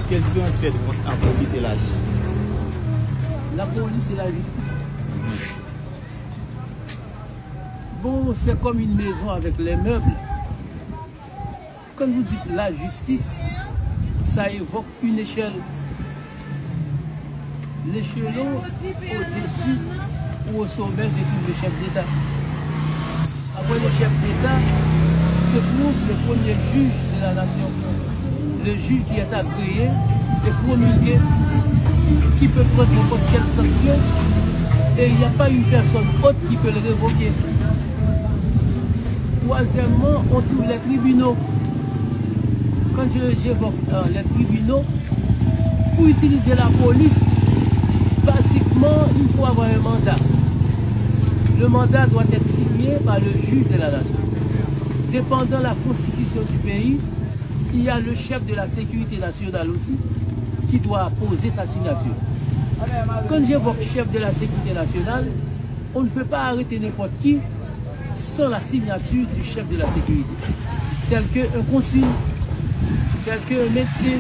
Quelle différence fait entre la police et la justice? La police et la justice. Bon, c'est comme une maison avec les meubles. Quand vous dites la justice, ça évoque une échelle. L'échelon au-dessus ou au sommet, c'est tout le chef d'État. Après le chef d'État se trouve le premier juge de la nation. Le juge qui est agréé et promulgué, qui peut prendre n'importe quelle sanction, et il n'y a pas une personne autre qui peut le révoquer. Troisièmement, on trouve les tribunaux. Quand j'évoque les tribunaux, pour utiliser la police, basiquement, il faut avoir un mandat. Le mandat doit être signé par le juge de la nation. Dépendant de la constitution du pays, il y a le chef de la sécurité nationale aussi qui doit poser sa signature. Quand j'évoque chef de la sécurité nationale, on ne peut pas arrêter n'importe qui sans la signature du chef de la sécurité, tel qu'un consul, tel qu'un médecin,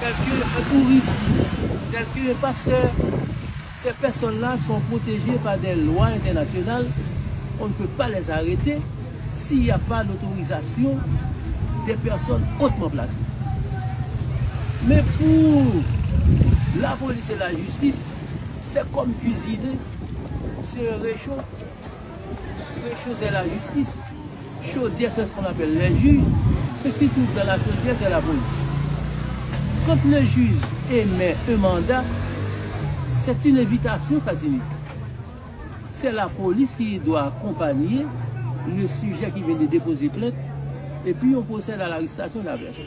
tel qu'un touriste, tel qu'un pasteur. Ces personnes-là sont protégées par des lois internationales. On ne peut pas les arrêter s'il n'y a pas l'autorisation des personnes hautement placées. Mais pour la police et la justice, c'est comme cuisiner, c'est un réchaud. Réchaud, c'est la justice. Chaudière, c'est ce qu'on appelle les juges. Ce qui trouve dans la chaudière, c'est la police. Quand le juge émet un mandat, c'est une invitation qu'a signifie. C'est la police qui doit accompagner le sujet qui vient de déposer plainte et puis on procède à l'arrestation de la personne.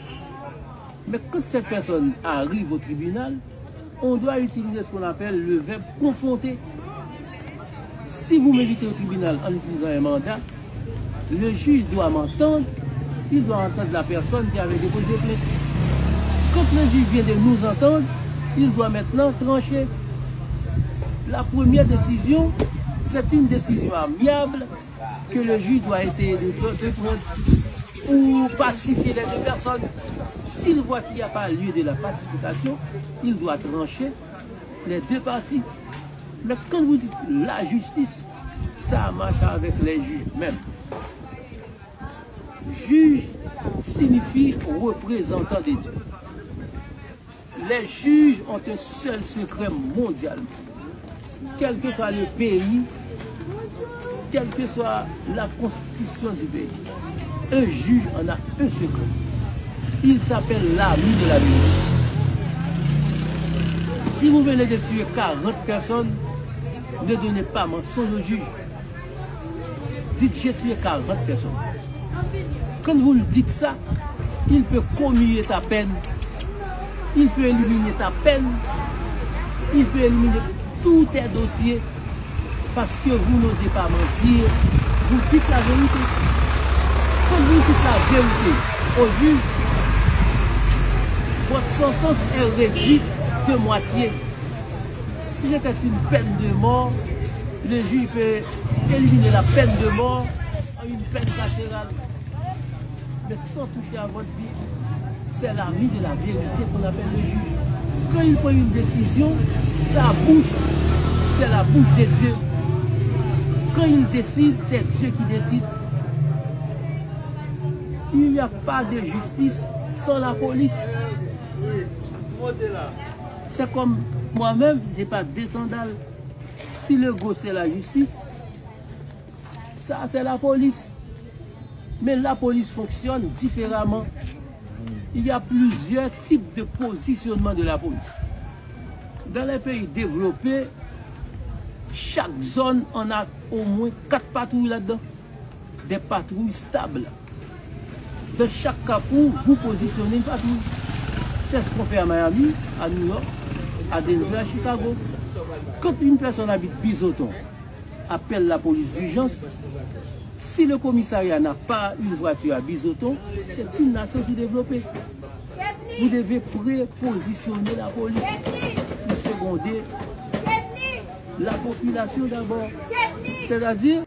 Mais quand cette personne arrive au tribunal, on doit utiliser ce qu'on appelle le verbe confronter. Si vous m'invitez au tribunal en utilisant un mandat, le juge doit m'entendre, il doit entendre la personne qui avait déposé plainte. Quand le juge vient de nous entendre, il doit maintenant trancher. La première décision, c'est une décision amiable que le juge doit essayer de prendre pour pacifier les deux personnes. S'il voit qu'il n'y a pas lieu de la pacification, il doit trancher les deux parties. Mais quand vous dites la justice, ça marche avec les juges même. Juge signifie représentant des dieux. Les juges ont un seul secret mondial. Quel que soit le pays, quelle que soit la constitution du pays, un juge en a un secret. Il s'appelle l'ami de la vie. Si vous venez de tuer 40 personnes, ne donnez pas mensonge au juge. Dites j'ai tué 40 personnes. Quand vous le dites ça, il peut commuer ta peine, il peut éliminer ta peine, il peut éliminer tous tes dossiers parce que vous n'osez pas mentir, vous dites la vérité. Quand vous dites la vérité au juge, votre sentence est réduite de moitié. Si c'était une peine de mort, le juge peut éliminer la peine de mort en une peine carcérale. Mais sans toucher à votre vie, c'est l'ami de la vérité qu'on appelle le juge. Quand il prend une décision, sa bouche, c'est la bouche de Dieu. Quand il décide, c'est Dieu qui décide. Il n'y a pas de justice sans la police. C'est comme moi-même, je n'ai pas de sandales. Si le gros c'est la justice, ça c'est la police. Mais la police fonctionne différemment. Il y a plusieurs types de positionnement de la police. Dans les pays développés, chaque zone en a au moins 4 patrouilles là-dedans. Des patrouilles stables. De chaque carrefour, vous positionnez une patrouille. C'est ce qu'on fait à Miami, à New York, à Denver, à Chicago. Quand une personne habite Bizoton, appelle la police d'urgence. Si le commissariat n'a pas une voiture à Bizoton, c'est une nation sous-développée. Vous devez prépositionner la police, le seconder, la population d'abord. C'est-à-dire